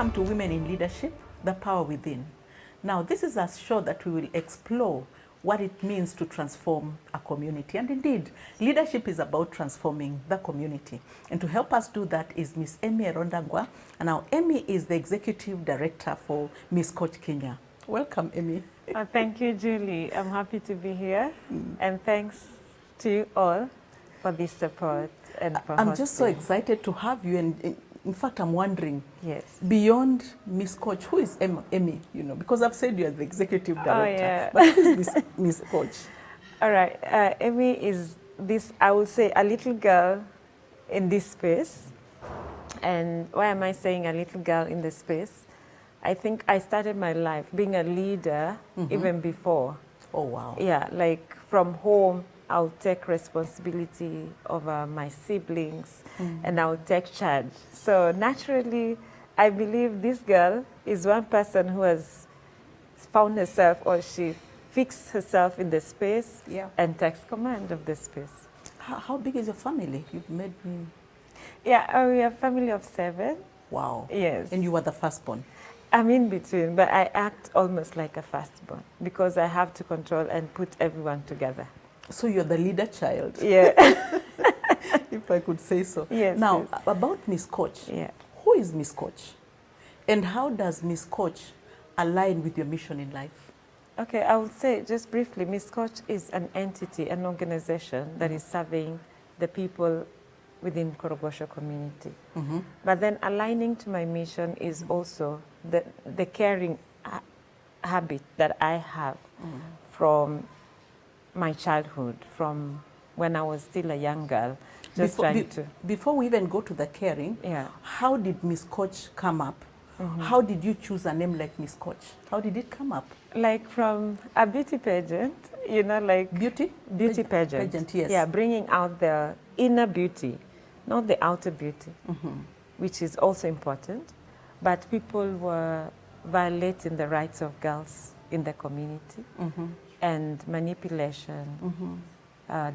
Welcome to Women in Leadership, the Power Within. Now, this is a show that we will explore what it means to transform a community. And indeed, leadership is about transforming the community. And to help us do that is Miss Emmie Erondanga. And now Emmie is the Executive Director for Miss Coach Kenya. Welcome, Emmie. Thank you, Julie. I'm happy to be here. And thanks to you all for this support and for I'm hosting. just so excited to have you. And in fact, I'm wondering, Yes. beyond Miss Coach, who is Emmie? You know, because I've said you're the Executive Director. Oh, yeah. But who is this Miss Coach? All right. Emmie is this, I would say, a little girl in this space. And why am I saying a little girl in this space? I think I started my life being a leader even before. Oh, wow. Yeah, like from home, I'll take responsibility over my siblings and I'll take charge. So naturally, I believe this girl is one person who has found herself, or she fixed herself in the space and takes command of the space. How big is your family? You've made me... Yeah, we are a family of 7. Wow. Yes. And you were the firstborn? I'm in between, but I act almost like a firstborn because I have to control and put everyone together. So you're the leader child? Yeah. If I could say so. Yes. Now, yes. about Miss Coach. Yeah. Who is Miss Coach? And how does Miss Coach align with your mission in life? Okay, I would say just briefly, Miss Coach is an entity, an organization that is serving the people within Korogosho community. But then aligning to my mission is also the caring habit that I have from my childhood, from when I was still a young girl, Before we even go to the caring, how did Miss Coach come up? How did you choose a name like Miss Coach? How did it come up? Like from a beauty pageant, you know, like... Beauty? Beauty pageant. Yes. Yeah, bringing out the inner beauty, not the outer beauty, which is also important. But people were violating the rights of girls in the community and manipulation,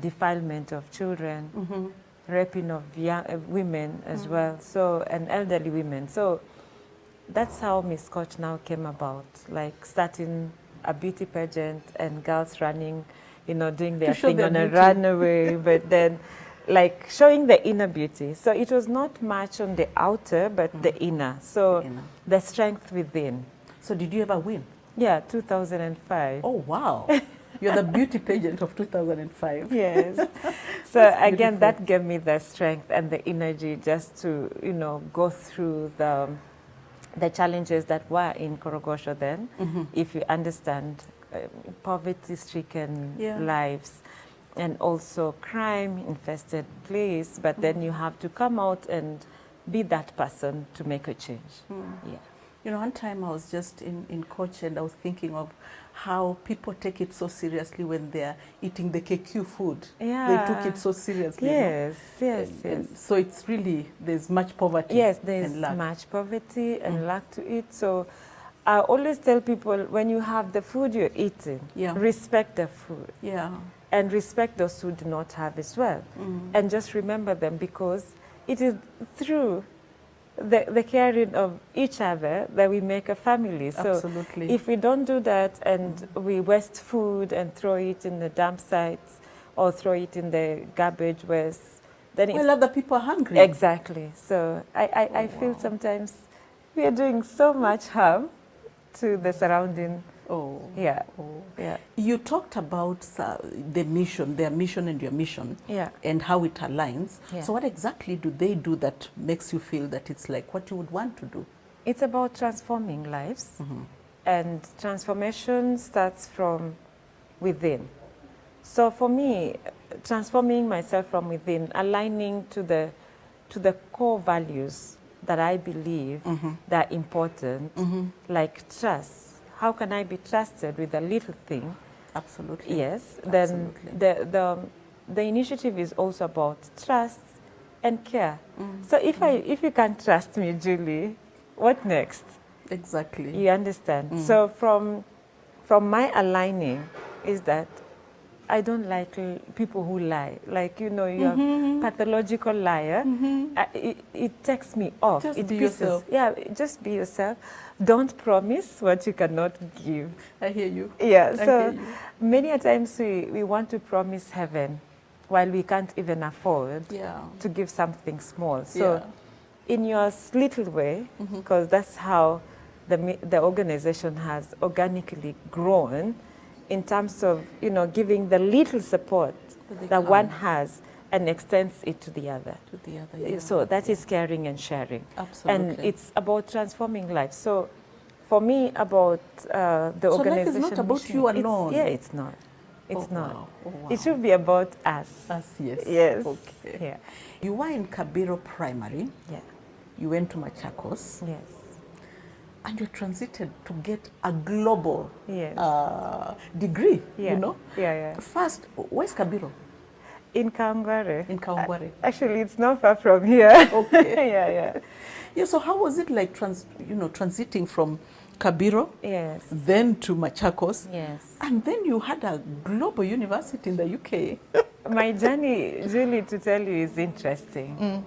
defilement of children, raping of young women as well, so, and elderly women. So that's how Miss Coach now came about, like starting a beauty pageant and girls running, you know, doing their thing on a runway, but then like showing the inner beauty. So it was not much on the outer, but the inner. So the strength within. So did you ever win? Yeah, 2005. Oh, wow. You're the beauty pageant of 2005. Yes. So again, that gave me the strength and the energy just to, you know, go through the challenges that were in Korogosho then, if you understand poverty-stricken lives and also crime-infested place, but then you have to come out and be that person to make a change. Yeah. You know, one time I was just in Coach and I was thinking of how people take it so seriously when they're eating the KQ food. Yeah. They took it so seriously. Yes, no? yes, and so it's really, there's much poverty. Yes, there's much poverty and lack to eat. So I always tell people, when you have the food you're eating, respect the food. Yeah. And respect those who do not have as well. And just remember them, because it is through the caring of each other that we make a family. So absolutely. If we don't do that and we waste food and throw it in the dump sites or throw it in the garbage waste, then well, other people are hungry. Exactly. So I feel sometimes we are doing so much harm to the surrounding. Yeah. You talked about the mission, their mission and your mission, and how it aligns. So what exactly do they do that makes you feel that it's like what you would want to do? It's about transforming lives, and transformation starts from within. So for me, transforming myself from within, aligning to the core values that I believe that are important, like trust. How can I be trusted with a little thing? Absolutely. Yes. Absolutely. Then the initiative is also about trust and care. So if you can't trust me, Julie, what next? Exactly. You understand? So from my aligning is that I don't like people who lie. Like, you know, you're a pathological liar. It takes me off. Just it be pisses, yourself. Yeah, just be yourself. Don't promise what you cannot give. I hear you. Yeah, I so hear you. many a times we want to promise heaven while we can't even afford to give something small. So in your little way, because that's how the organization has organically grown in terms of, you know, giving the little support that one has and extends it to the other. So that is caring and sharing. Absolutely. And it's about transforming lives. So for me, about the organization. So life is not about you alone. It's not. It's not. Wow. Oh, wow. It should be about us. Us, yes. Yes. Okay. Yeah. You were in Kabiro Primary. Yeah. You went to Machakos. Yes. And you transited to get a global degree, Yeah. you know? Yeah. First, where's Kabiro? In Kawangware. In Kawangware. Actually, it's not far from here. Okay. Yeah. So how was it like, transiting from Kabiro, yes, then to Machakos, yes, and then you had a global university in the UK? My journey, Julie, to tell you, is interesting.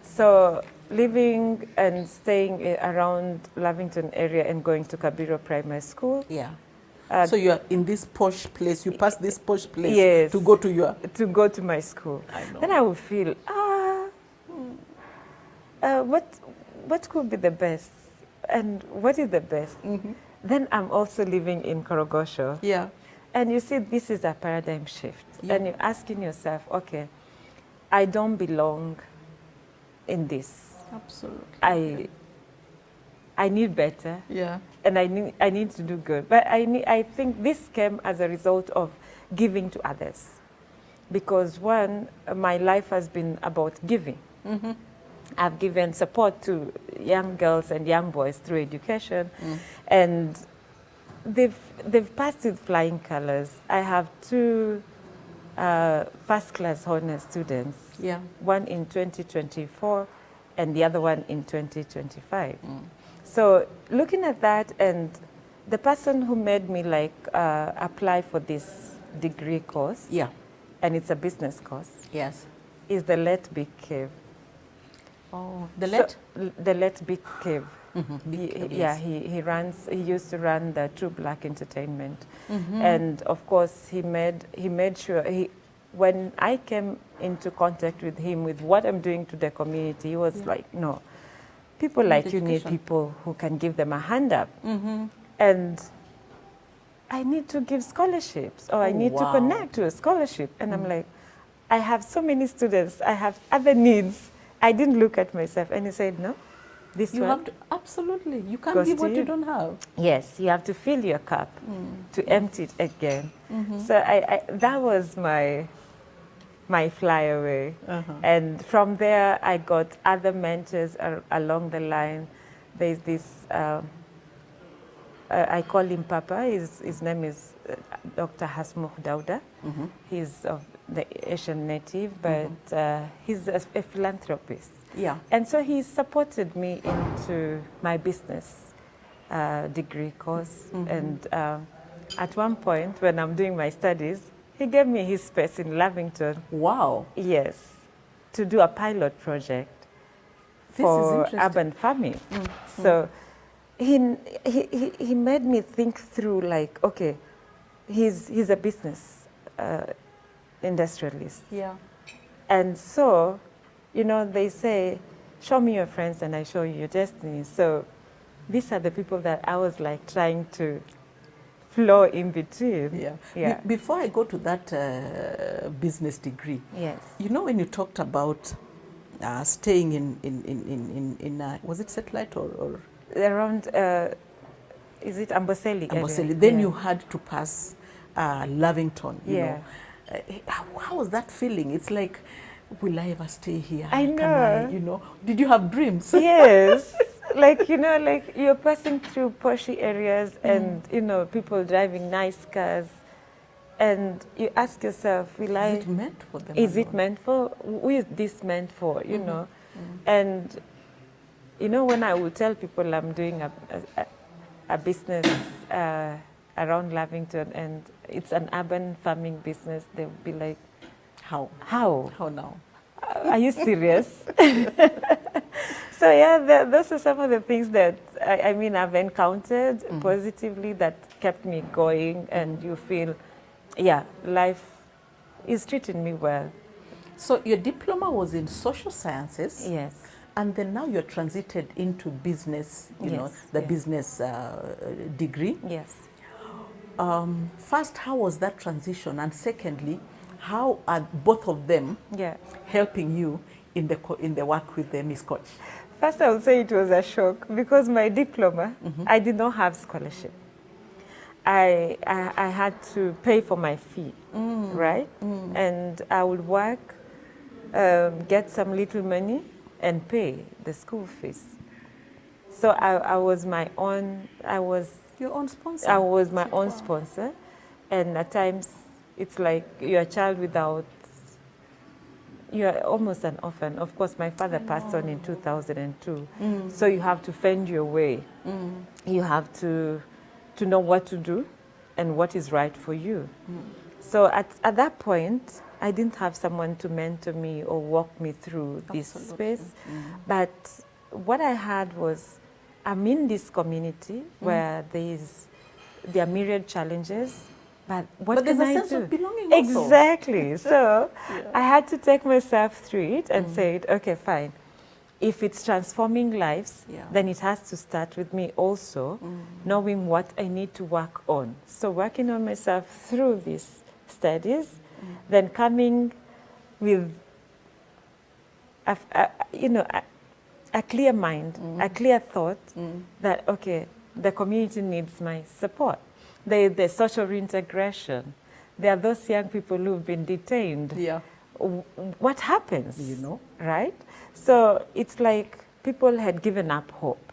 So living and staying around Lavington area and going to Kabiro Primary School. Yeah. So you are in this posh place, you pass this posh place, yes, to go to my school. I know. Then I would feel, what could be the best? And what is the best? Then I'm also living in Korogosho. Yeah. And you see, this is a paradigm shift. Yeah. And you're asking yourself, okay, I don't belong in this. Absolutely. I need better. Yeah. And I need to do good. But I think this came as a result of giving to others. Because one, my life has been about giving. I've given support to young girls and young boys through education. And they've passed with flying colors. I have two first-class honors students. Yeah. One in 2024 and the other one in 2025. So looking at that, and the person who made me apply for this degree course, and it's a business course, yes, is the late Big Cave. Oh, the late? So, the late Big Cave. Yes. He used to run the True Black Entertainment. And of course he made sure, when I came into contact with him with what I'm doing to the community, he was like, no, people like you need people who can give them a hand up. And I need to give scholarships, or I need to connect to a scholarship. And I'm like, I have so many students, I have other needs. I didn't look at myself. And he said, no, you have to, absolutely. You can't give what you don't have. Yes, you have to fill your cup to empty it again. So that was my flyaway. And from there, I got other mentors along the line. There's this, I call him Papa. His name is Dr. Hasmukh Dauda. He's of the Asian native, but he's a philanthropist. Yeah. And so he supported me into my business degree course. And at one point, when I'm doing my studies, he gave me his space in Lavington. Wow. Yes, to do a pilot project for urban farming. So he made me think through, like, okay, he's a business industrialist. Yeah. And so, you know, they say, show me your friends and I show you your destiny. So these are the people that I was like trying to flow in between. Yeah. Before I go to that business degree, yes, you know, when you talked about staying in was it Satellite or around is it Amboseli? Amboseli. Then you had to pass Lavington. You know, how was that feeling? It's like, will I ever stay here? I know. Can I, you know, did you have dreams? Yes. Like, you know, like you're passing through poshy areas and, you know, people driving nice cars. And you ask yourself, will I... Is it meant for them? Is it meant for? Who is this meant for, you know? And, you know, when I will tell people I'm doing a business around Lavington, and it's an urban farming business, they'll be like, How? how? How now? Are you serious? So yeah, those are some of the things that I mean I've encountered positively that kept me going, and you feel, yeah, life is treating me well. So your diploma was in social sciences. Yes. And then now you're transited into business, you know, Yes, the yes. business degree. Yes. First, how was that transition? And secondly, how are both of them Yeah. helping you in the work with the Miss Coach? First, I would say it was a shock because my diploma, I did not have scholarship. I had to pay for my fee, right? And I would work, get some little money, and pay the school fees. So I was my own. Your own sponsor. I was my own sponsor, and at times it's like you're a child without. You're almost an orphan. Of course, my father passed on in 2002, so you have to fend your way. You have to know what to do and what is right for you. So at that point, I didn't have someone to mentor me or walk me through this space. But what I had was, I'm in this community where there are myriad challenges, but what But can there's a I sense do? of belonging also. Exactly. So I had to take myself through it and said, okay, fine. If it's transforming lives, then it has to start with me also, knowing what I need to work on. So working on myself through these studies, then coming with a clear mind, a clear thought that, okay, the community needs my support. The social reintegration. There are those young people who've been detained. Yeah. What happens? You know? Right? So it's like people had given up hope.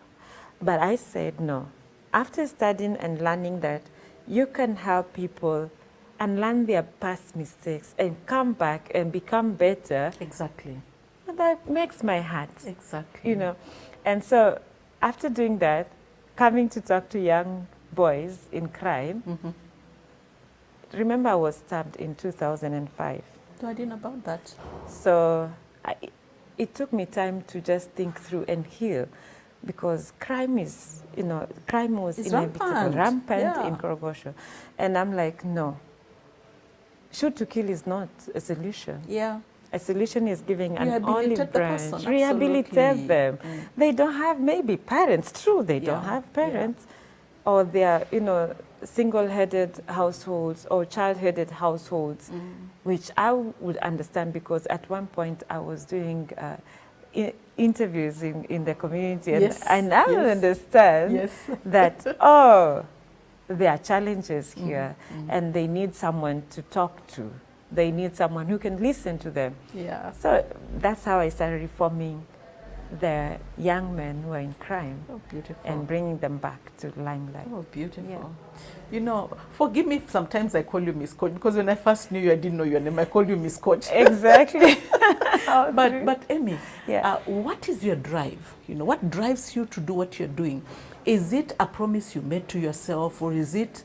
But I said no. After studying and learning that you can help people and learn their past mistakes and come back and become better. Exactly. That makes my heart. Exactly. You know. And so after doing that, coming to talk to young boys in crime, remember I was stabbed in 2005. So I didn't know about that. So it took me time to just think through and heal, because crime was It's inevitable, rampant Yeah. in Korogosho. And I'm like, no, shoot to kill is not a solution. Yeah. A solution is giving an Rehabilitate olive the branch, person, rehabilitate absolutely. them. They don't have maybe parents, true, they don't Yeah, have parents, or they are, single-headed households or child-headed households, which I would understand, because at one point I was doing interviews in the community, and Yes, I now yes. understand Yes. that, there are challenges here, and they need someone to talk to. They need someone who can listen to them. Yeah. So that's how I started reforming the young men who are in crime Oh, beautiful. and bringing them back to limelight. Oh, beautiful. Yeah. You know, forgive me if sometimes I call you Miss Coach, because when I first knew you, I didn't know your name. I called you Miss Coach. Exactly. But Emmie, Yeah. what is your drive? You know, what drives you to do what you're doing? Is it a promise you made to yourself, or is it,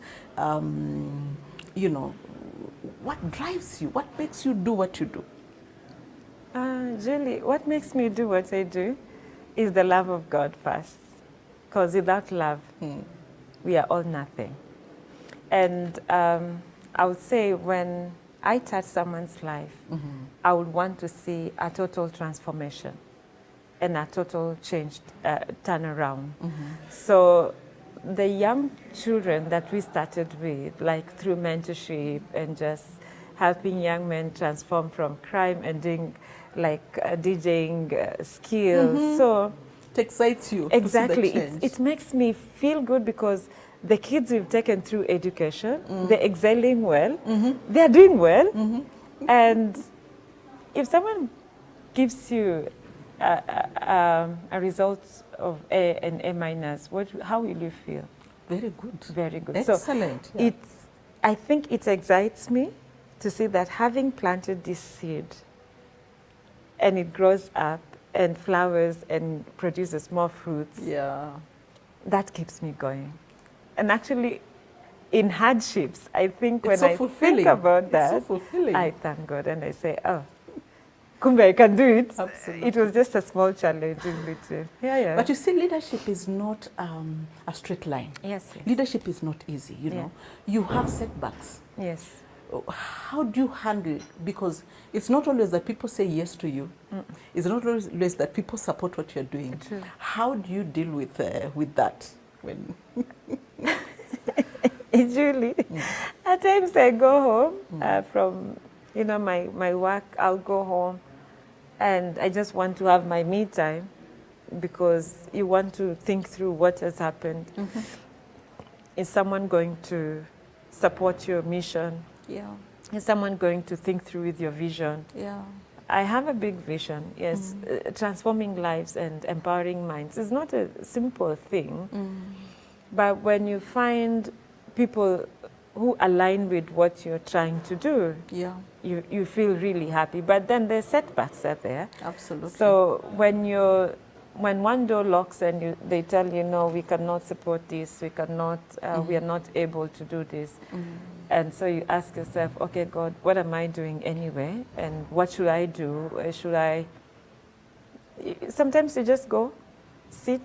what drives you? What makes you do what you do? Julie, what makes me do what I do is the love of God first. Because without love, we are all nothing. And I would say when I touch someone's life, I would want to see a total transformation and a total changed turnaround. So the young children that we started with, like through mentorship and just helping young men transform from crime and doing like DJing skills. So It excites you exactly, to see the change. it makes me feel good, because the kids we've taken through education, they're excelling well, they're doing well, and if someone gives you a result of A and A minus, how will you feel? Very good. Very good. Excellent. So I think it excites me to see that having planted this seed and it grows up and flowers and produces more fruits, Yeah. that keeps me going. And actually, in hardships, I think It's when so I fulfilling. think about It's that, so fulfilling. I thank God and I say, oh, kumbe, I can do it. Absolutely. It was just a small challenge in between. Yeah, yeah. But you see, leadership is not a straight line. Yes, yes. Leadership is not easy, you Yeah. know. You have setbacks. Yes. How do you handle it? Because it's not always that people say yes to you. It's not always that people support what you're doing. True. How do you deal with that? When Julie, at times I go home from, you know, my work, I'll go home and I just want to have my me time because you want to think through what has happened. Is someone going to support your mission? Yeah, Is someone going to think through with your vision? yeah, I have a big vision, yes. Transforming lives and empowering minds is not a simple thing, but when you find people who align with what you're trying to do, yeah, you feel really happy. But then the setbacks are there. absolutely. So when one door locks and they tell you, no, we cannot support this, we cannot, we are not able to do this. And so you ask yourself, okay, God, what am I doing anyway? And what should I do? Sometimes you just go, sit,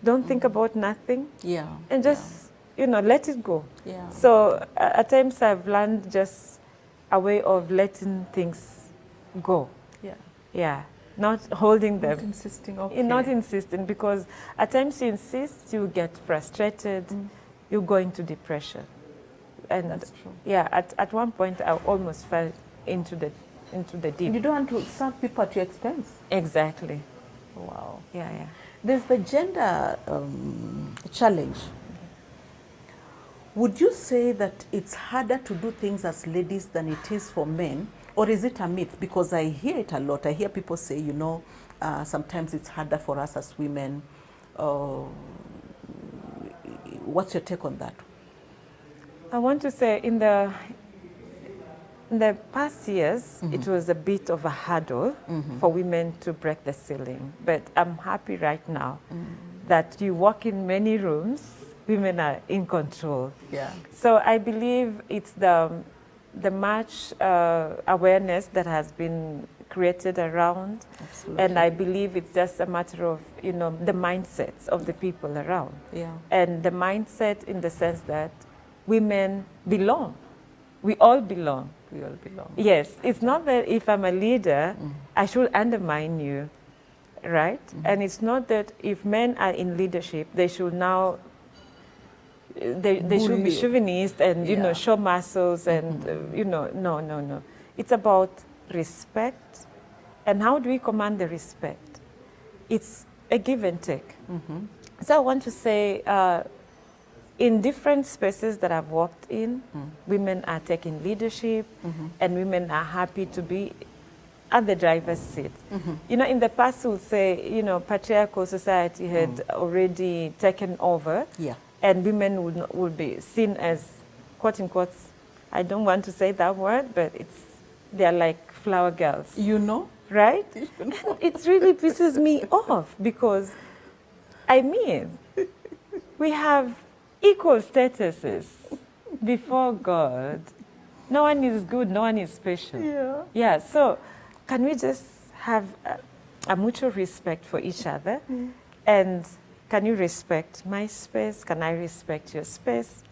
don't think about nothing, Yeah, and just, you know, let it go. yeah. So at times I've learned just a way of letting things go. Yeah. Yeah, not holding them. Not insisting. Okay. Not insisting, because at times you insist, you get frustrated, you go into depression. And That's true. yeah, at one point I almost fell into the deep. You don't want to serve people at your expense. Exactly. Wow. Yeah, yeah. There's the gender challenge. Would you say that it's harder to do things as ladies than it is for men? Or is it a myth? Because I hear it a lot. I hear people say, you know, sometimes it's harder for us as women. What's your take on that? I want to say in the past years, it was a bit of a hurdle for women to break the ceiling. But I'm happy right now that you walk in many rooms, women are in control. Yeah. So I believe it's the much awareness that has been created around. Absolutely. And I believe it's just a matter of, you know, the mindsets of the people around. Yeah. And the mindset in the sense that women belong. We all belong. We all belong. Yes, it's not that if I'm a leader, I should undermine you, right? And it's not that if men are in leadership, they should now, they should be Bully. chauvinist and, you know, Yeah. show muscles and, you know, no. It's about respect. And how do we command the respect? It's a give and take. So I want to say, in different spaces that I've worked in, women are taking leadership and women are happy to be at the driver's seat. You know, in the past we'll say, you know, patriarchal society had already taken over, Yeah. and women would be seen as, quote unquote, I don't want to say that word, but they're like flower girls. You know? Right? You know? It really pisses me off because, I mean, we have equal statuses before God. No one is good, no one is special. Yeah. Yeah, so can we just have a mutual respect for each other? And can you respect my space? Can I respect your space?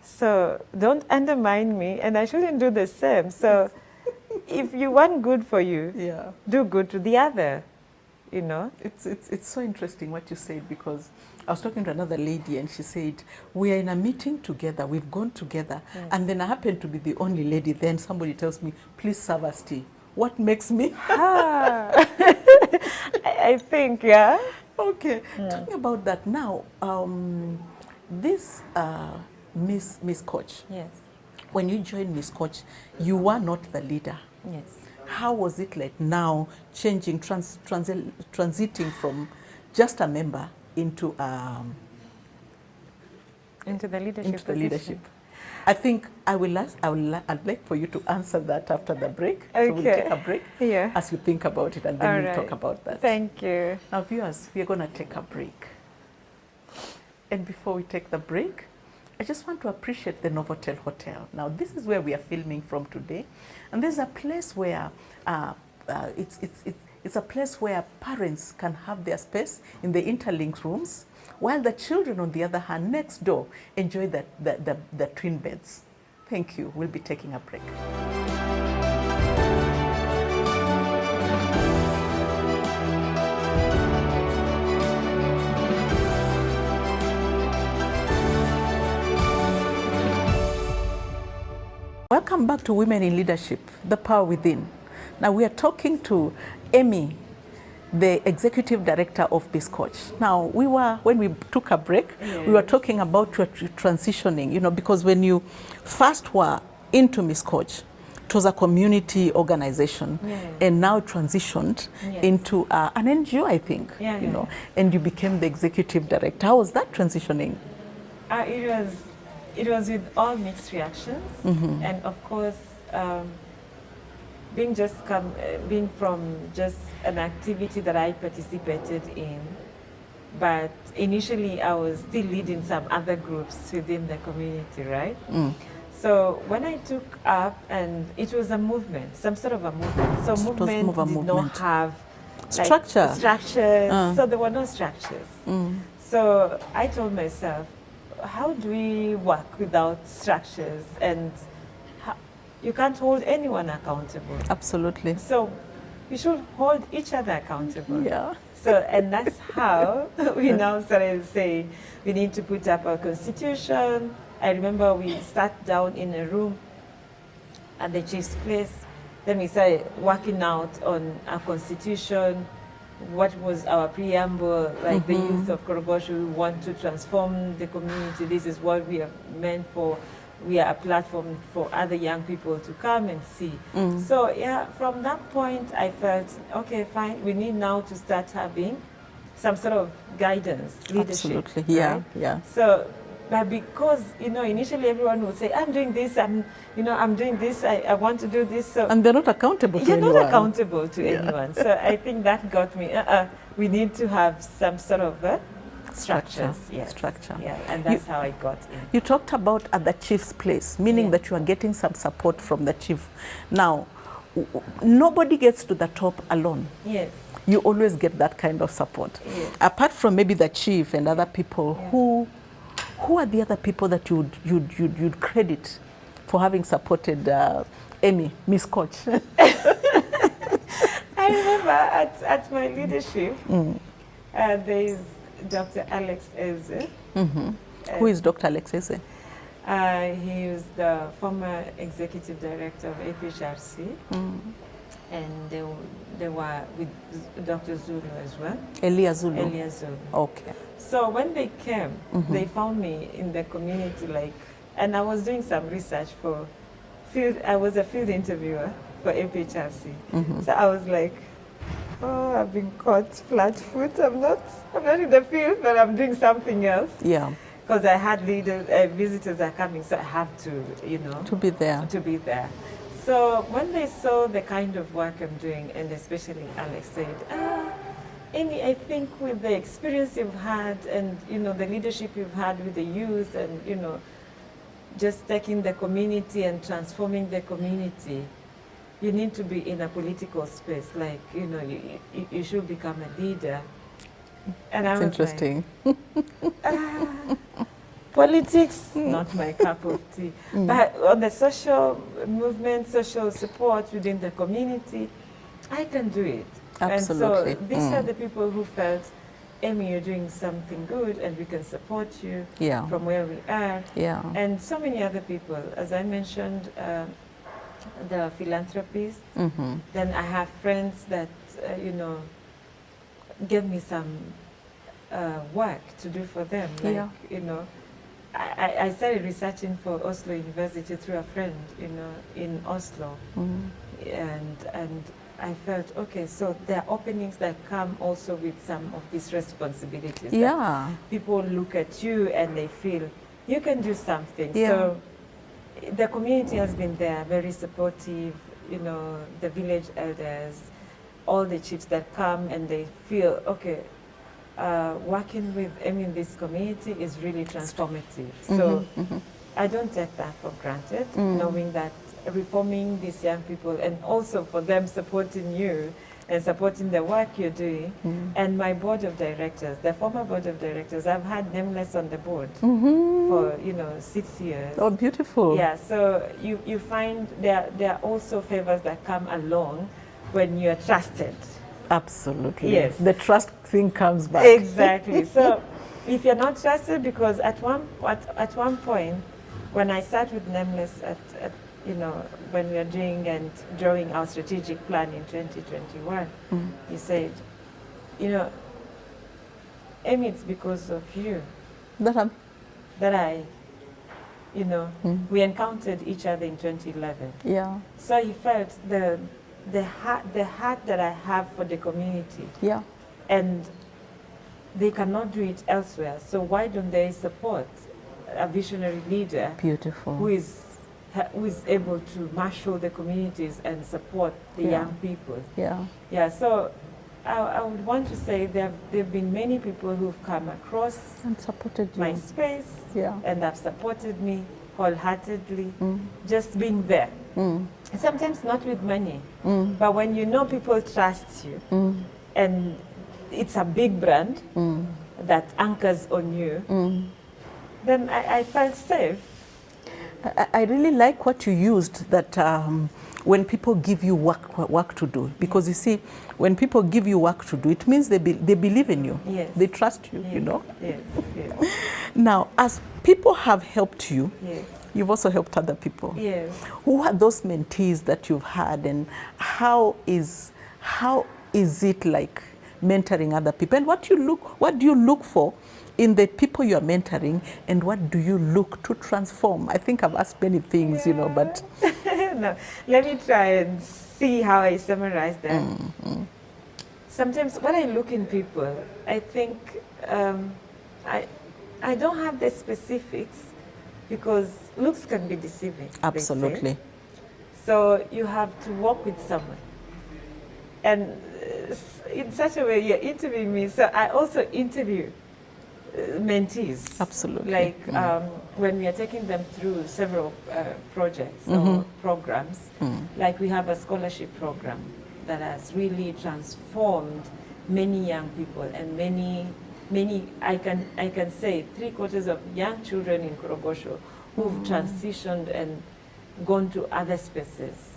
So don't undermine me, and I shouldn't do the same. So if you want good for you, Yeah. do good to the other, you know? It's so interesting what you said, because I was talking to another lady and she said, we are in a meeting together, we've gone together, and then I happen to be the only lady. Then somebody tells me, please serve us tea. What makes me? I think, yeah. Okay, talking about that now, this Miss Coach, Yes, when you joined Miss Coach, you were not the leader. yes. How was it like now, changing, transiting from just a member into Into the leadership into the position. leadership? I think I'd like for you to answer that after the break. So we'll Okay. take a break Yeah. as you think about it, and then All we'll right. talk about that. Thank you. Now, viewers, we are going to take a break. And before we take the break, I just want to appreciate the Novotel Hotel. Now, this is where we are filming from today, and there's a place where it's a place where parents can have their space in the interlinked rooms, while the children, on the other hand, next door, enjoy the twin beds. Thank you. We'll be taking a break. Welcome back to Women in Leadership, the Power Within. Now we are talking to Emmie, the Executive Director of Biscoach. Now when we took a break, yes, we were talking about transitioning, you know, because when you first were into Biscoach, it was a community organization, yes, and now transitioned, yes, into an NGO, I think, yeah, you know, and you became the Executive Director. How was that transitioning? It was with all mixed reactions, mm-hmm, and of course, being from just an activity that I participated in, but initially I was still leading some other groups within the community, right? Mm. So when I took up, and it was a movement, some sort of a movement. So movement did not have structures. So there were no structures. Mm. So I told myself, how do we work without structures? And you can't hold anyone accountable. Absolutely. So we should hold each other accountable. Yeah. So, and that's how we now started saying we need to put up a constitution. I remember we sat down in a room at the chief's place. Then we started working out on a constitution. What was our preamble, like, mm-hmm, the youth of Korogosho, we want to transform the community. This is what we are meant for. We are a platform for other young people to come and see. Mm. So yeah, from that point, I felt, okay, fine, we need now to start having some sort of guidance, leadership. Absolutely, yeah, right? Yeah. So, but because, you know, initially everyone would say, I'm doing this, I'm doing this, I want to do this. So and they're not accountable to anyone. You're not accountable to anyone. So I think that got me, we need to have some sort of structures. Yes. Structure. Yeah, and that's how I got in. You talked about at the chief's place, meaning, yeah, that you are getting some support from the chief. Now, nobody gets to the top alone. Yes. You always get that kind of support. Yes. Apart from maybe the chief and other people, yeah, who are the other people that you'd credit for having supported Emmie, Miss Coach? I remember at my leadership, there is Dr. Alex Eze. Mm-hmm. Who is Dr. Alex Eze? He is the former executive director of APHRC. Mm. And they were with Dr. Zulu as well. Elia Zulu. Elia Zulu. Okay. So when they came, mm-hmm, they found me in the community, and I was doing some research for I was a field interviewer for APHRC. Mm-hmm. So I was like, oh, I've been caught flat foot. I'm not in the field, but I'm doing something else. Yeah. Because I had visitors are coming, so I have to, you know. To be there. To be there. So when they saw the kind of work I'm doing, and especially Alex said, Amy, I think with the experience you've had and, you know, the leadership you've had with the youth and, you know, just taking the community and transforming the community, you need to be in a political space. Like, you know, you should become a leader. And I was interesting. Like, politics, not my cup of tea. Mm. But on the social movement, social support within the community, I can do it. Absolutely. And so these are the people who felt, Emmie, you're doing something good and we can support you, yeah, from where we are. Yeah. And so many other people. As I mentioned, the philanthropists. Mm-hmm. Then I have friends that, you know, give me some work to do for them. Like, yeah, you know, I started researching for Oslo University through a friend, you know, in Oslo. Mm-hmm. And I felt, okay, so there are openings that come also with some of these responsibilities. Yeah. People look at you and they feel you can do something. Yeah. So the community has been there, very supportive, you know, the village elders, all the chiefs that come and they feel, okay, working with Emmie in this community is really transformative. So I don't take that for granted, knowing that reforming these young people and also for them supporting you and supporting the work you're doing. And my board of directors, the former board of directors, I've had Nameless on the board for 6 years. Oh, beautiful. Yeah, so you find there are also favors that come along when you're trusted. Absolutely. Yes. The trust thing comes back. Exactly. So if you're not trusted, because at one point, when I sat with Nameless when we are doing and drawing our strategic plan in 2021, he said, Emmie, it's because of you that I, we encountered each other in 2011. Yeah. So he felt the heart that I have for the community. Yeah. And they cannot do it elsewhere. So why don't they support a visionary leader Beautiful. who is able to marshal the communities and support the young people? Yeah. Yeah. So I would want to say there've been many people who've come across And supported you. my space and have supported me wholeheartedly, just being there. Sometimes not with money, but when you know people trust you and it's a big brand that anchors on you, then I felt safe. I really like what you used, that when people give you work to do, because you see, when people give you work to do, it means they believe in you. Yes. They trust you, Yes. Yes. Now, as people have helped you, Yes. you've also helped other people. Yes. Who are those mentees that you've had, and how is it like mentoring other people? And what do you look for in the people you are mentoring, and what do you look to transform? I think I've asked many things, but no, let me try and see how I summarize that. Sometimes when I look in people, I think I don't have the specifics, because looks can be deceiving. absolutely. So you have to work with someone, and in such a way you're interviewing me. So I also interview mentees. Absolutely. Like when we are taking them through several projects or programs, like we have a scholarship program that has really transformed many young people, and many, I can say 3/4 of young children in Korogosho who've transitioned and gone to other spaces.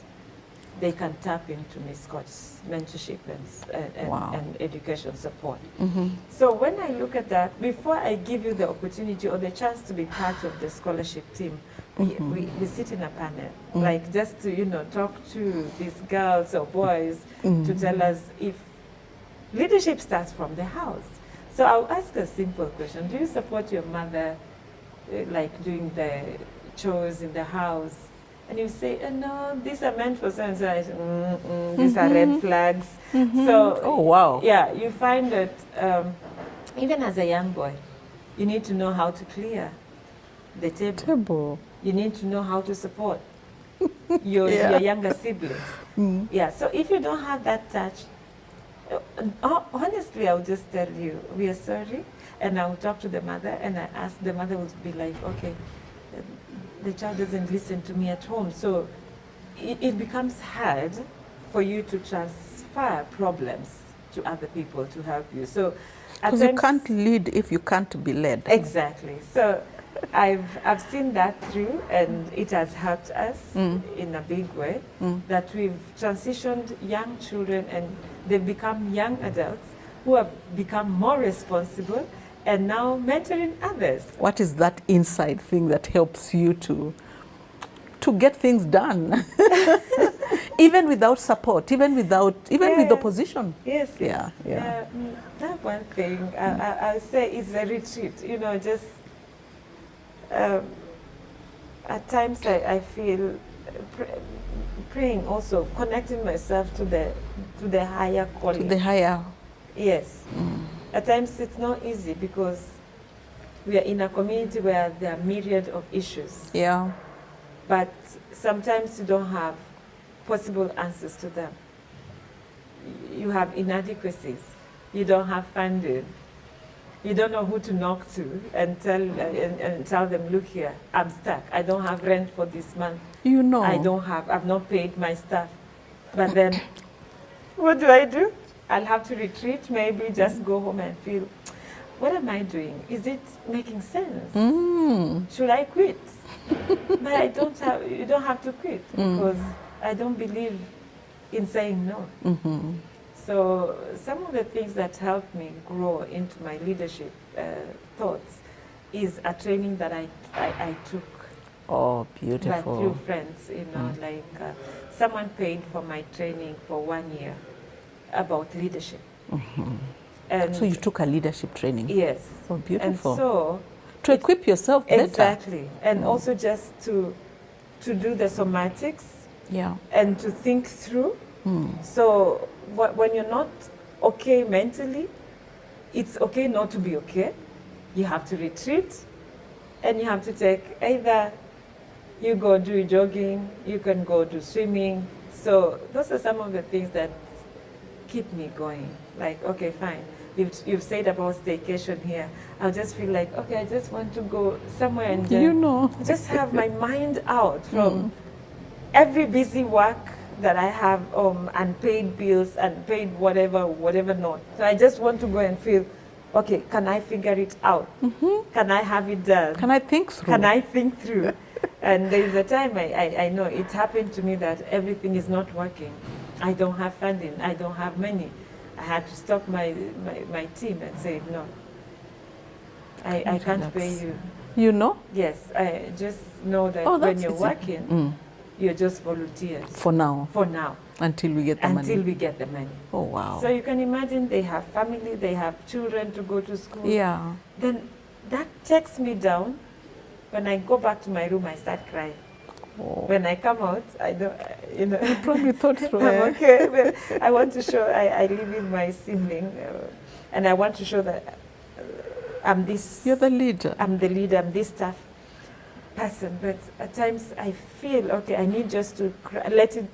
They can tap into Miss Scott's mentorship and education support. So when I look at that, before I give you the opportunity or the chance to be part of the scholarship team, we sit in a panel, like just to talk to these girls or boys to tell us if leadership starts from the house. So I'll ask a simple question: do you support your mother, like doing the chores in the house? And you say, no, these are meant for so-and-so. I say, these are red flags. So, oh, wow. Yeah, you find that even as a young boy, you need to know how to clear the table. You need to know how to support your younger siblings. Yeah, so if you don't have that touch, honestly, I'll just tell you, we are sorry. And I'll talk to the mother, and I ask, the mother will be like, okay, the child doesn't listen to me at home. So it becomes hard for you to transfer problems to other people to help you. So because you can't lead if you can't be led. Exactly. So I've seen that through, and it has helped us in a big way, that we've transitioned young children and they've become young adults who have become more responsible and now mentoring others. What is that inside thing that helps you to get things done? Even without support, even with opposition. Yes. Yeah. That one thing I'll say is a retreat. Just at times I feel praying, also connecting myself to the higher calling. To the higher. Yes. At times it's not easy because we are in a community where there are myriad of issues. Yeah. But sometimes you don't have possible answers to them. You have inadequacies. You don't have funding. you don't know who to knock to and tell them, look here, I'm stuck. I don't have rent for this month. You know. I've not paid my staff. But then, what do? I'll have to retreat, maybe just go home and feel, what am I doing? Is it making sense? Should I quit? But you don't have to quit because I don't believe in saying no. So some of the things that helped me grow into my leadership thoughts is a training that I took. Oh, beautiful. By few friends, you know, like someone paid for my training for 1 year about leadership. And so you took a leadership training? Yes. Oh, beautiful. And so to equip yourself better. Exactly. And also just to do the somatics. Yeah. And to think through. So when you're not okay mentally, it's okay not to be okay. You have to retreat and you have to take either you go do jogging, you can go do swimming. So those are some of the things that keep me going. Like, okay, fine. You've said about staycation here. I'll just feel like, okay, I just want to go somewhere and just have my mind out from every busy work that I have, unpaid bills, unpaid whatever not. So I just want to go and feel, okay, can I figure it out? Can I have it done? Can I think through? Can I think through? And there's a time I know it happened to me that everything is not working. I don't have funding. I don't have money. I had to stop my team and say, no, I can't pay you. You know? Yes, I just know that when you're working, you're just volunteers. For now? For now. Until we get the money? Until we get the money. Oh, wow. So you can imagine they have family, they have children to go to school. Yeah. Then that takes me down. When I go back to my room, I start crying. Oh. When I come out, I don't, you know. You probably thought through. I'm okay. But I want to show, I live with my sibling, and I want to show that I'm this. You're the leader. I'm the leader, I'm this tough person. But at times I feel, okay, I need just to let it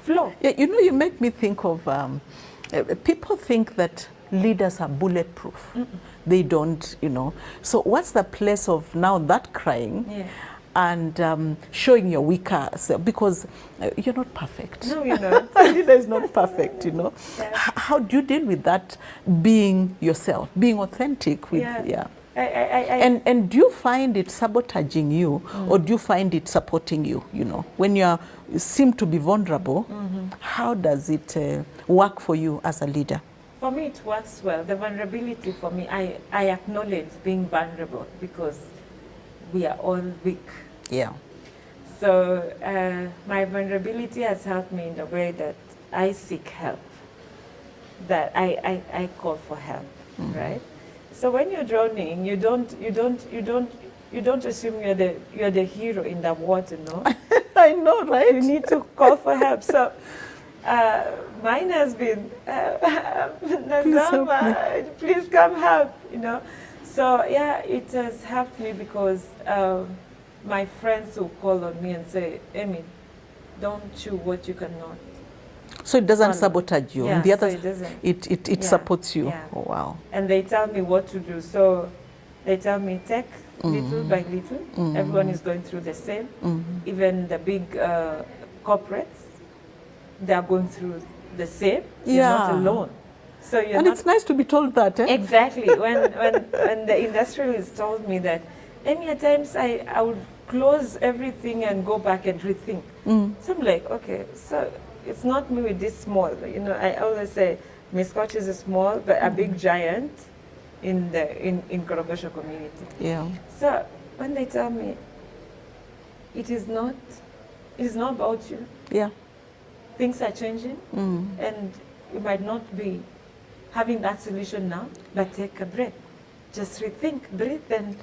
flow. Yeah, you know, you make me think of, people think that leaders are bulletproof. They don't, you know. So what's the place of now that crying and showing your weaker self? Because you're not perfect. No, you're not. A leader is not perfect, you know. Yeah. How do you deal with that, being yourself, being authentic with, And do you find it sabotaging you or do you find it supporting you, you know? When you seem to be vulnerable, how does it work for you as a leader? For me, it works well. The vulnerability for me, I acknowledge being vulnerable because we are all weak. Yeah. So my vulnerability has helped me in the way that I seek help, that I call for help, right? So when you're drowning, you don't assume you're the hero in the water, no? I know, right? You need to call for help. So mine has been, Nazama, please come help, you know. So yeah, it has helped me because my friends will call on me and say, Emmie, don't chew what you cannot. So it doesn't sabotage you. Yeah, the other, so it doesn't. It supports you. Yeah. Oh, wow. And they tell me what to do. So they tell me take little by little. Everyone is going through the same. Even the big corporates, they are going through the same. You're not alone. So you're and it's nice to be told that. Eh? Exactly. when the industrialist told me that, Emmie, at times I would close everything and go back and rethink. So I'm like, okay, so it's not me with this small. You know, I always say, Miss Koch is a small but a big giant in the Korogosho community. Yeah. So when they tell me, it is not about you. Yeah. Things are changing, and you might not be having that solution now, but take a breath. Just rethink, breathe, and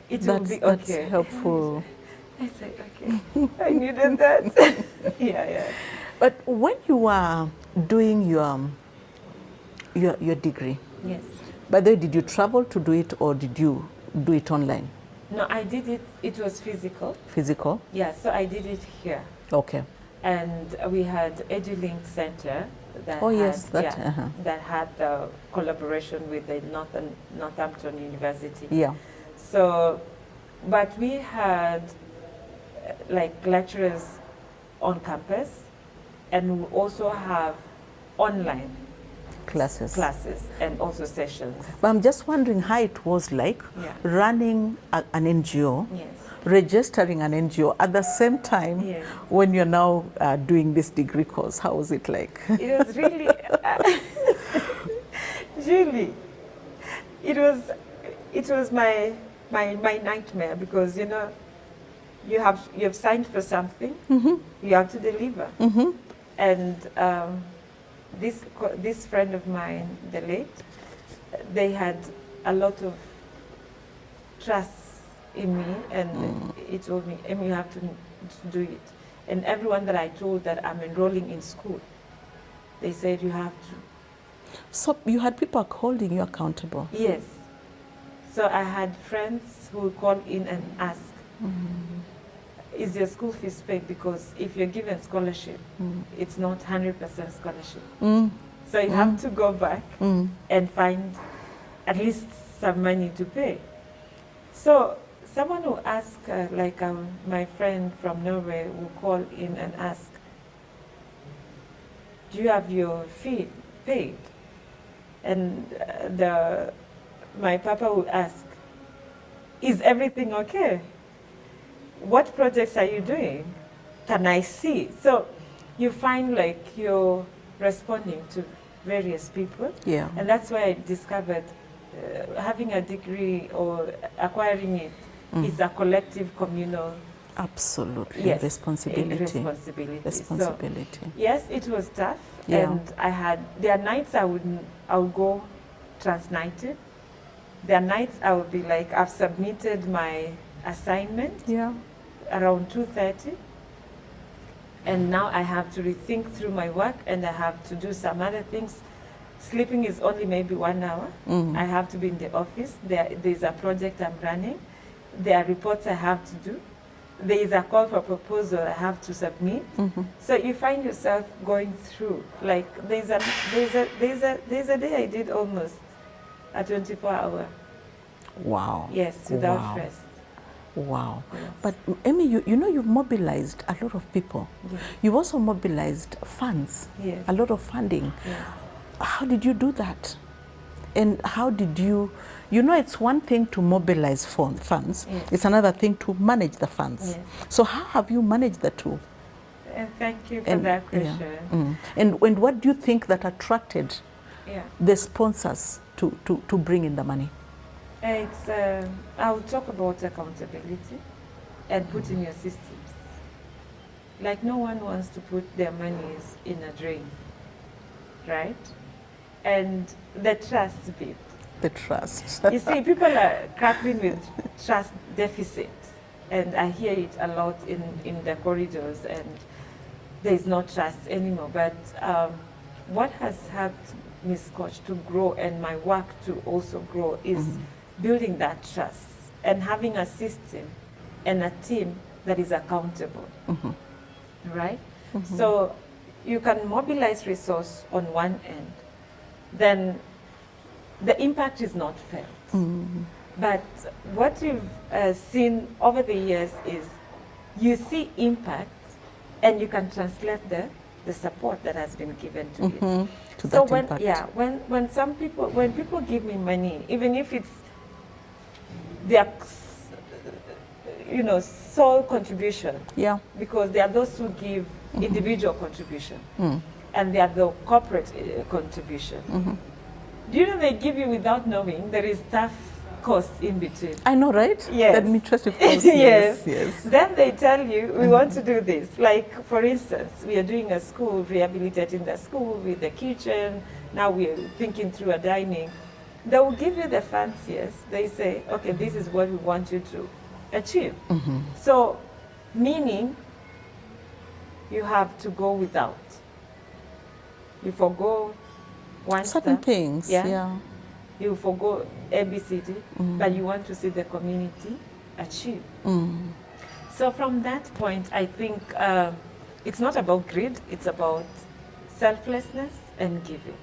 it will be okay. That's helpful. I said, okay, I needed that. Yeah. But when you are doing your degree, yes. By the way, did you travel to do it or did you do it online? No, I did it. It was physical. Physical? Yeah, so I did it here. Okay. And we had EduLink Center that Oh, had, yes, that, that had the collaboration with the Northampton University. Yeah. So, but we had like lecturers on campus, and we also have online Classes. and also sessions. But I'm just wondering how it was like running an NGO, Yes. registering an NGO at the same time Yes. when you're now doing this degree course. How was it like? It was really, Julie, it was my nightmare, because you have signed for something, you have to deliver, and this friend of mine, the late, they had a lot of trust in me, and he told me, Emmie, you have to do it. And everyone that I told that I'm enrolling in school, they said you have to. So you had people holding you accountable? Yes. So I had friends who would call in and ask, is your school fees paid? Because if you're given scholarship, it's not 100% scholarship. So you have to go back and find at least some money to pay. So someone will ask, my friend from Norway will call in and ask, do you have your fee paid? And my papa would ask, is everything okay? What projects are you doing? Can I see? So you find like you're responding to various people. Yeah. And that's why I discovered having a degree or acquiring it is a collective, communal. Absolutely. Yes, Responsibility. So, yes, it was tough. And there are nights I would go transnighted. There are nights I would be like, I've submitted my assignment around 2:30, and now I have to rethink through my work, and I have to do some other things. Sleeping is only maybe 1 hour. I have to be in the office. There's a project I'm running. There are reports I have to do. There is a call for proposal I have to submit. So you find yourself going through, like there's a day I did almost a 24-hour. Wow. Yes, without rest. Wow. Yes. But Emmie, you've mobilized a lot of people. Yes. You've also mobilized funds, a lot of funding. Yes. How did you do that? And how did you, it's one thing to mobilize funds, it's another thing to manage the funds. Yes. So how have you managed the two? Thank you for that question. And what do you think that attracted the sponsors to bring in the money? I'll talk about accountability and putting your systems. Like no one wants to put their monies in a drain, right? And the trust bit. The trust. You see, people are grappling with trust deficit, and I hear it a lot in the corridors, and there's no trust anymore. But what has helped me, Scotch, to grow, and my work to also grow, is building that trust and having a system and a team that is accountable, right? So you can mobilize resource on one end, then the impact is not felt. But what you've seen over the years is you see impact, and you can translate the support that has been given to it. So when people give me money, even if it's their sole contribution, because there are those who give individual contribution, and they are the corporate contribution. Do you know they give you without knowing? There is staff costs in between. I know, right? Yes. The administrative costs. Yes. Yes. Then they tell you, we want to do this. Like, for instance, we are doing a school, rehabilitating the school with the kitchen. Now we are thinking through a dining. They will give you the funds, yes. They say, okay, this is what we want you to achieve. So, meaning you have to go without. You forgo one certain stuff, things. You forgo ABCD, but you want to see the community achieve. So from that point, I think it's not about greed, it's about selflessness and giving.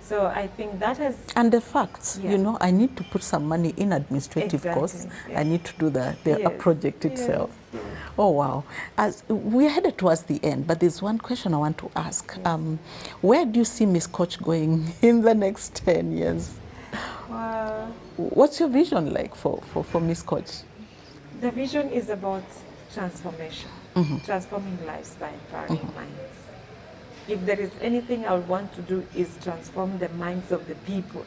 So I think that has... And the facts, Yeah. you know, I need to put some money in administrative costs. Exactly, yeah. I need to do the Yes, project yes, itself. yes. Oh, wow. As we're headed towards the end, but there's one question I want to ask. Yes. Where do you see Miss Koch going in the next 10 years? What's your vision like for Miss Koch? The vision is about transformation, transforming lives by empowering minds. If there is anything I would want to do is transform the minds of the people.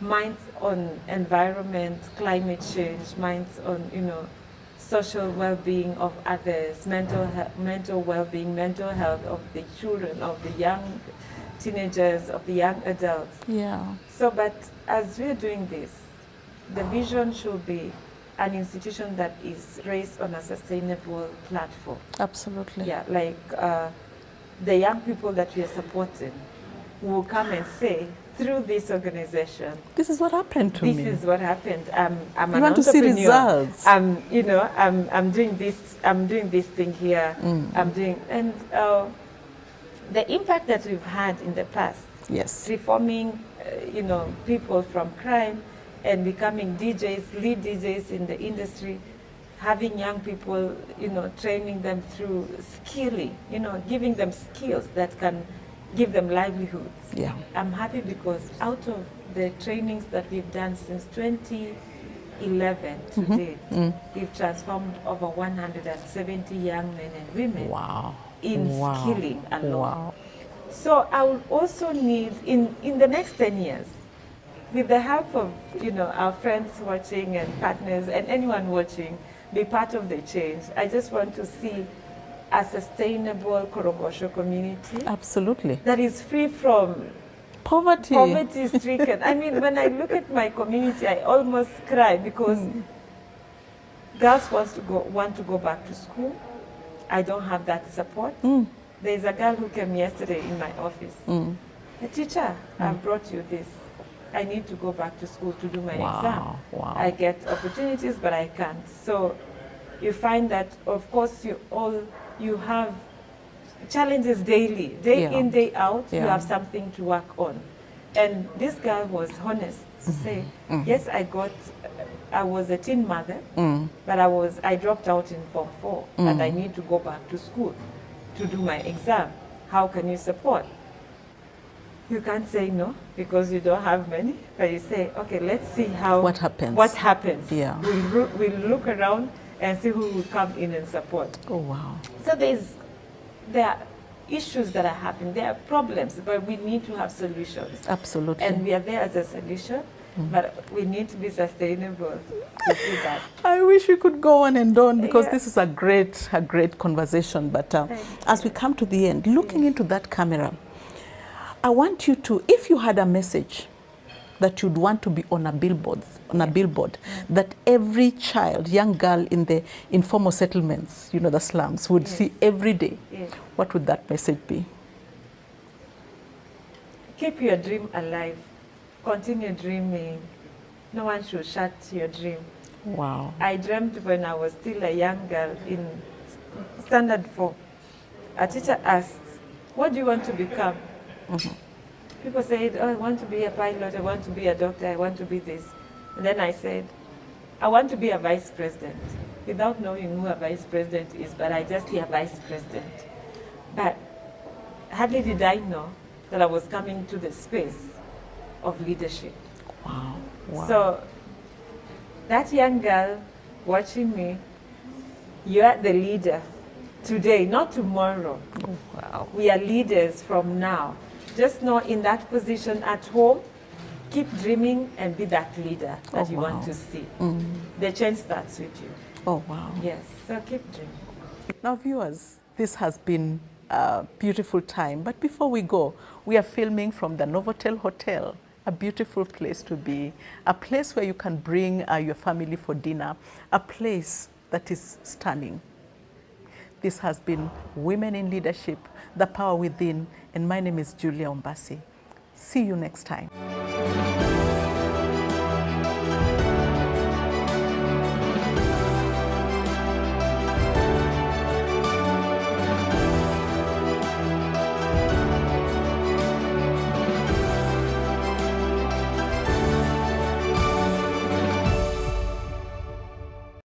Minds on environment, climate change, minds on, you know, social well-being of others, mental well-being, mental health of the children, of the young teenagers, of the young adults. Yeah. So, but as we're doing this, the vision should be an institution that is raised on a sustainable platform. Absolutely. Yeah, like the young people that we are supporting will come and say, through this organization, This is what happened to me. this is what happened. I'm You an want to see entrepreneur. results. You know, I'm doing this. I'm doing this thing here. I'm doing, and the impact that we've had in the past, Yes. reforming, you know, people from crime and becoming DJs, lead DJs in the industry, having young people, you know, training them through skilling, you know, giving them skills that can give them livelihoods. Yeah. I'm happy because out of the trainings that we've done since 2011 to date, we've transformed over 170 young men and women Wow. in Wow. skilling alone. Wow. So I will also need, in the next 10 years, with the help of, you know, our friends watching and partners and anyone watching, be part of the change. I just want to see a sustainable Korogosho community Absolutely. that is free from Poverty. poverty-stricken. I mean, when I look at my community, I almost cry because girls want to go back to school. I don't have that support. There's a girl who came yesterday in my office. The teacher, I've brought you this. I need to go back to school to do my exam. Wow. I get opportunities, but I can't. So you find that, of course, you have challenges daily, day in, day out. You have something to work on. And this girl was honest to say, yes, I was a teen mother, but I dropped out in Form 4, and I need to go back to school to do my exam. How can you support? You can't say no because you don't have money, but you say, okay, let's see What happens? What happens? Yeah. We'll look around and see who will come in and support. Oh, wow. So there are issues that are happening. There are problems, but we need to have solutions. Absolutely. And we are there as a solution, but we need to be sustainable to see that. I wish we could go on and on because Yeah. this is a great conversation. But as we come to the end, looking into that camera, I want you to, if you had a message that you'd want to be on a billboard, that every child, young girl in the informal settlements, you know, the slums, would see every day, what would that message be? Keep your dream alive. Continue dreaming. No one should shut your dream. Wow. I dreamed when I was still a young girl in Standard 4. A teacher asked, what do you want to become? People said, oh, I want to be a pilot, I want to be a doctor, I want to be this. And then I said, I want to be a vice president, without knowing who a vice president is, but I just hear vice president. But hardly did I know that I was coming to the space of leadership. Wow. Wow. So that young girl watching me, you are the leader today, not tomorrow. Oh, wow. We are leaders from now. Just know in that position at home, keep dreaming and be that leader that you want to see. The change starts with you. Oh, wow. Yes, so keep dreaming. Now, viewers, this has been a beautiful time. But before we go, we are filming from the Novotel Hotel, a beautiful place to be, a place where you can bring your family for dinner, a place that is stunning. This has been Women in Leadership, The Power Within, and my name is Julia Ombasi. See you next time.